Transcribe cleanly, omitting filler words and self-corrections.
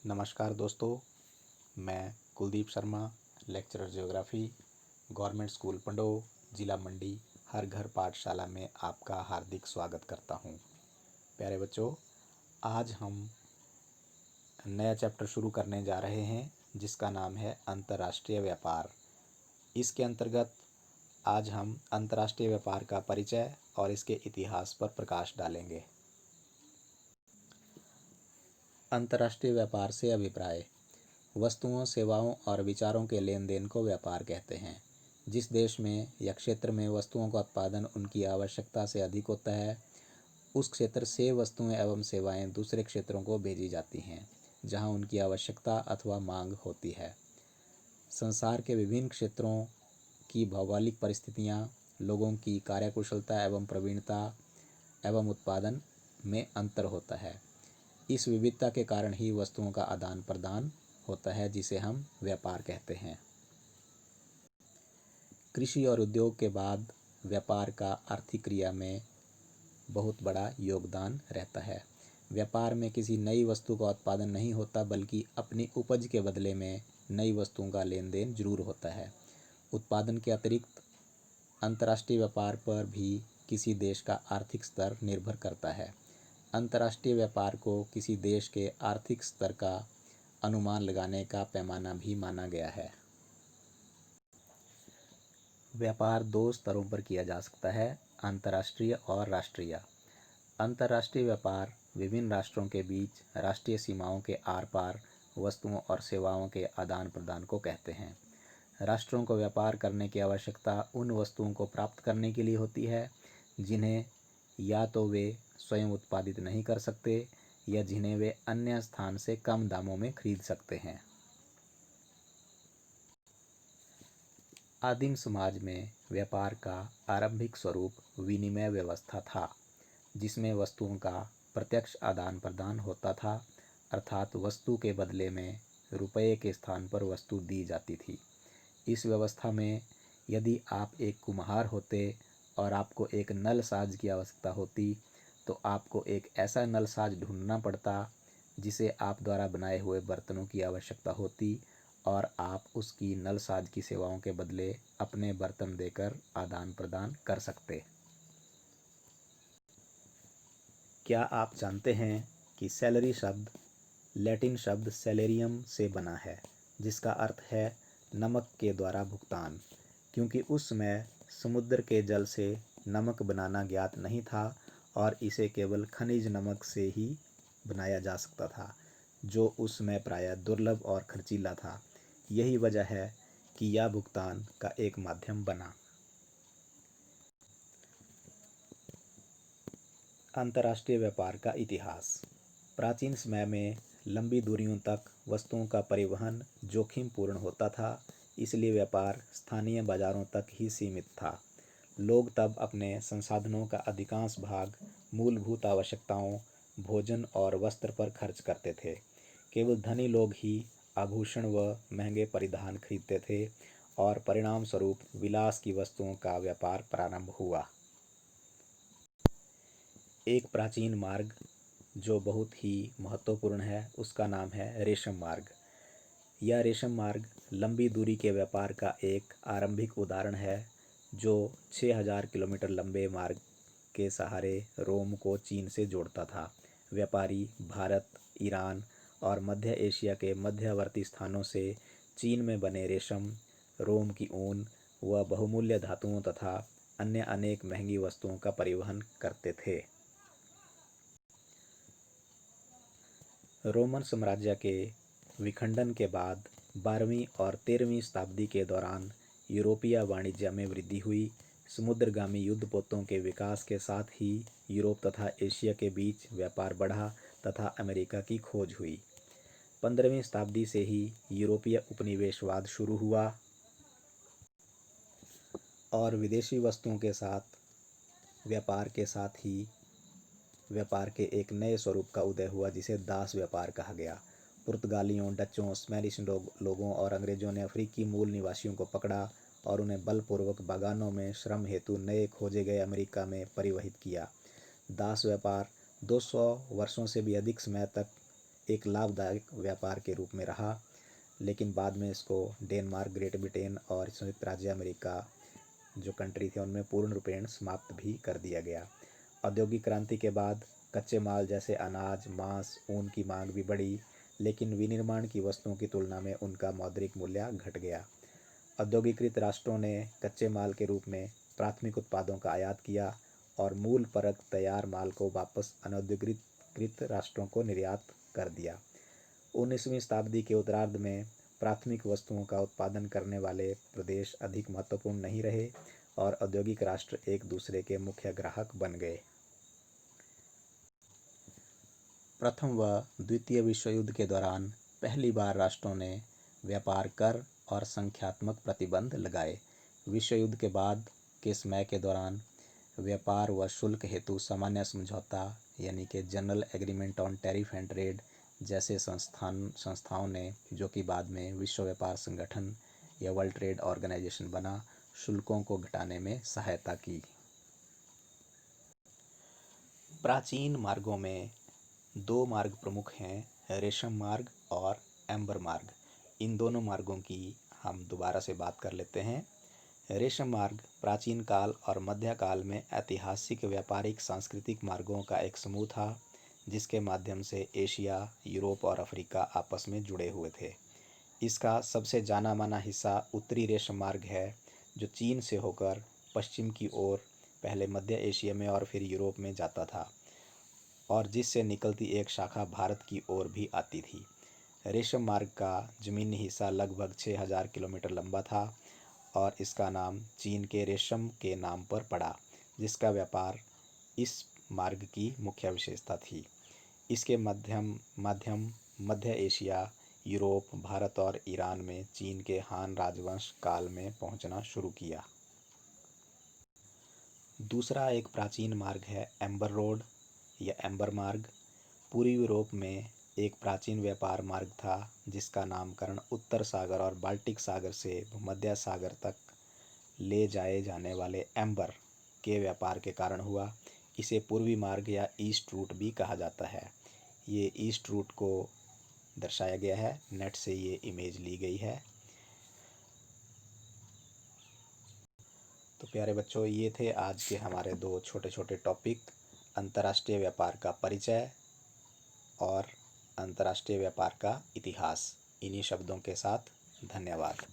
नमस्कार दोस्तों, मैं Kuldeep Sharma, lecturer geography, government school Pandoh, जिला मंडी, हर घर पाठशाला में आपका हार्दिक स्वागत करता हूं। प्यारे बच्चों, आज हम नया चैप्टर शुरू करने जा रहे हैं जिसका नाम है अंतर्राष्ट्रीय व्यापार। इसके अंतर्गत आज हम अंतर्राष्ट्रीय व्यापार का परिचय और इसके इतिहास पर प्रकाश डालेंगे। अंतर्राष्ट्रीय व्यापार से अभिप्राय: वस्तुओं, सेवाओं और विचारों के लेन देन को व्यापार कहते हैं। जिस देश में या क्षेत्र में वस्तुओं का उत्पादन उनकी आवश्यकता से अधिक होता है, उस क्षेत्र से वस्तुएं एवं सेवाएं दूसरे क्षेत्रों को भेजी जाती हैं जहां उनकी आवश्यकता अथवा मांग होती है। संसार के विभिन्न क्षेत्रों की भौगोलिक परिस्थितियां, लोगों की कार्यकुशलता एवं प्रवीणता एवं उत्पादन में अंतर होता है। इस विविधता के कारण ही वस्तुओं का आदान प्रदान होता है, जिसे हम व्यापार कहते हैं। कृषि और उद्योग के बाद व्यापार का आर्थिक क्रिया में बहुत बड़ा योगदान रहता है। व्यापार में किसी नई वस्तु का उत्पादन नहीं होता, बल्कि अपनी उपज के बदले में नई वस्तुओं का लेन देन जरूर होता है। उत्पादन के अतिरिक्त अंतर्राष्ट्रीय व्यापार पर भी किसी देश का आर्थिक स्तर निर्भर करता है। अंतर्राष्ट्रीय व्यापार को किसी देश के आर्थिक स्तर का अनुमान लगाने का पैमाना भी माना गया है। व्यापार दो स्तरों पर किया जा सकता है: अंतर्राष्ट्रीय और राष्ट्रीय। अंतर्राष्ट्रीय व्यापार विभिन्न राष्ट्रों के बीच राष्ट्रीय सीमाओं के आर पार वस्तुओं और सेवाओं के आदान प्रदान को कहते हैं। राष्ट्रों को व्यापार करने की आवश्यकता उन वस्तुओं को प्राप्त करने के लिए होती है जिन्हें या तो वे स्वयं उत्पादित नहीं कर सकते या जिन्हें वे अन्य स्थान से कम दामों में खरीद सकते हैं। आदिम समाज में व्यापार का आरंभिक स्वरूप विनिमय व्यवस्था था, जिसमें वस्तुओं का प्रत्यक्ष आदान प्रदान होता था, अर्थात वस्तु के बदले में रुपये के स्थान पर वस्तु दी जाती थी। इस व्यवस्था में यदि आप एक कुम्हार होते और आपको एक नल साज की आवश्यकता होती, तो आपको एक ऐसा नल साज ढूंढना पड़ता जिसे आप द्वारा बनाए हुए बर्तनों की आवश्यकता होती, और आप उसकी नल साज की सेवाओं के बदले अपने बर्तन देकर आदान प्रदान कर सकते। क्या आप जानते हैं कि सैलरी शब्द लैटिन शब्द सैलेरियम से बना है, जिसका अर्थ है नमक के द्वारा भुगतान। क्योंकि उस समय समुद्र के जल से नमक बनाना ज्ञात नहीं था और इसे केवल खनिज नमक से ही बनाया जा सकता था, जो उस समय प्रायः दुर्लभ और खर्चीला था। यही वजह है कि यह भुगतान का एक माध्यम बना। अंतर्राष्ट्रीय व्यापार का इतिहास: प्राचीन समय में लंबी दूरियों तक वस्तुओं का परिवहन जोखिमपूर्ण होता था, इसलिए व्यापार स्थानीय बाजारों तक ही सीमित था। लोग तब अपने संसाधनों का अधिकांश भाग मूलभूत आवश्यकताओं, भोजन और वस्त्र पर खर्च करते थे। केवल धनी लोग ही आभूषण व महंगे परिधान खरीदते थे और परिणाम स्वरूप विलास की वस्तुओं का व्यापार प्रारंभ हुआ। एक प्राचीन मार्ग जो बहुत ही महत्वपूर्ण है, उसका नाम है रेशम मार्ग। यह रेशम मार्ग लंबी दूरी के व्यापार का एक आरंभिक उदाहरण है, जो 6000 किलोमीटर लंबे मार्ग के सहारे रोम को चीन से जोड़ता था। व्यापारी भारत, ईरान और मध्य एशिया के मध्यवर्ती स्थानों से चीन में बने रेशम, रोम की ऊन व बहुमूल्य धातुओं तथा अन्य अनेक महंगी वस्तुओं का परिवहन करते थे। रोमन साम्राज्य के विखंडन के बाद 12वीं और 13वीं शताब्दी के दौरान यूरोपीय वाणिज्य में वृद्धि हुई। समुद्रगामी युद्धपोतों के विकास के साथ ही यूरोप तथा एशिया के बीच व्यापार बढ़ा तथा अमेरिका की खोज हुई। 15वीं शताब्दी से ही यूरोपीय उपनिवेशवाद शुरू हुआ और विदेशी वस्तुओं के साथ व्यापार के एक नए स्वरूप का उदय हुआ, जिसे दास व्यापार कहा गया। पुर्तगालियों, डचों, स्पेनिश लोगों और अंग्रेजों ने अफ्रीकी मूल निवासियों को पकड़ा और उन्हें बलपूर्वक बागानों में श्रम हेतु नए खोजे गए अमेरिका में परिवहित किया। दास व्यापार 200 वर्षों से भी अधिक समय तक एक लाभदायक व्यापार के रूप में रहा, लेकिन बाद में इसको डेनमार्क, ग्रेट ब्रिटेन और संयुक्त राज्य अमेरिका जो कंट्री थे उनमें पूर्ण रूपेण समाप्त भी कर दिया गया। औद्योगिक क्रांति के बाद कच्चे माल जैसे अनाज, मांस, ऊन की मांग भी बढ़ी, लेकिन विनिर्माण की वस्तुओं की तुलना में उनका मौद्रिक मूल्य घट गया। औद्योगिकृत राष्ट्रों ने कच्चे माल के रूप में प्राथमिक उत्पादों का आयात किया और मूल परत तैयार माल को वापस अनौद्योगिकृत राष्ट्रों को निर्यात कर दिया। 19वीं शताब्दी के उत्तरार्ध में प्राथमिक वस्तुओं का उत्पादन करने वाले प्रदेश अधिक महत्वपूर्ण नहीं रहे और औद्योगिक राष्ट्र एक दूसरे के मुख्य ग्राहक बन गए। प्रथम व द्वितीय विश्व युद्ध के दौरान पहली बार राष्ट्रों ने व्यापार कर और संख्यात्मक प्रतिबंध लगाए। विश्व युद्ध के बाद के समय के दौरान व्यापार व शुल्क हेतु सामान्य समझौता यानी कि general agreement on tariff and trade जैसे संस्थाओं ने, जो कि बाद में विश्व व्यापार संगठन या वर्ल्ड ट्रेड ऑर्गेनाइजेशन बना, शुल्कों को घटाने में सहायता की। प्राचीन मार्गों में दो मार्ग प्रमुख हैं, रेशम मार्ग और एम्बर मार्ग। इन दोनों मार्गों की हम दोबारा से बात कर लेते हैं। रेशम मार्ग प्राचीन काल और मध्य काल में ऐतिहासिक व्यापारिक सांस्कृतिक मार्गों का एक समूह था, जिसके माध्यम से एशिया, यूरोप और अफ्रीका आपस में जुड़े हुए थे। इसका सबसे जाना माना हिस्सा उत्तरी रेशम मार्ग है, जो चीन से होकर पश्चिम की ओर पहले मध्य एशिया में और फिर यूरोप में जाता था और जिससे निकलती एक शाखा भारत की ओर भी आती थी। रेशम मार्ग का जमीनी हिस्सा लगभग 6000 किलोमीटर लंबा था और इसका नाम चीन के रेशम के नाम पर पड़ा, जिसका व्यापार इस मार्ग की मुख्य विशेषता थी। इसके माध्यम मध्य एशिया, यूरोप, भारत और ईरान में चीन के हान राजवंश काल में पहुंचना शुरू किया। दूसरा एक प्राचीन मार्ग है एम्बर रोड या एम्बर मार्ग। पूर्वी यूरोप में एक प्राचीन व्यापार मार्ग था, जिसका नामकरण उत्तर सागर और बाल्टिक सागर से भूमध्य सागर तक ले जाए जाने वाले एम्बर के व्यापार के कारण हुआ। इसे पूर्वी मार्ग या ईस्ट रूट भी कहा जाता है। ये ईस्ट रूट को दर्शाया गया है, नेट से ये इमेज ली गई है। तो प्यारे बच्चों, ये थे आज के हमारे दो छोटे छोटे टॉपिक, अंतर्राष्ट्रीय व्यापार का परिचय और अंतर्राष्ट्रीय व्यापार का इतिहास। इन्हीं शब्दों के साथ धन्यवाद।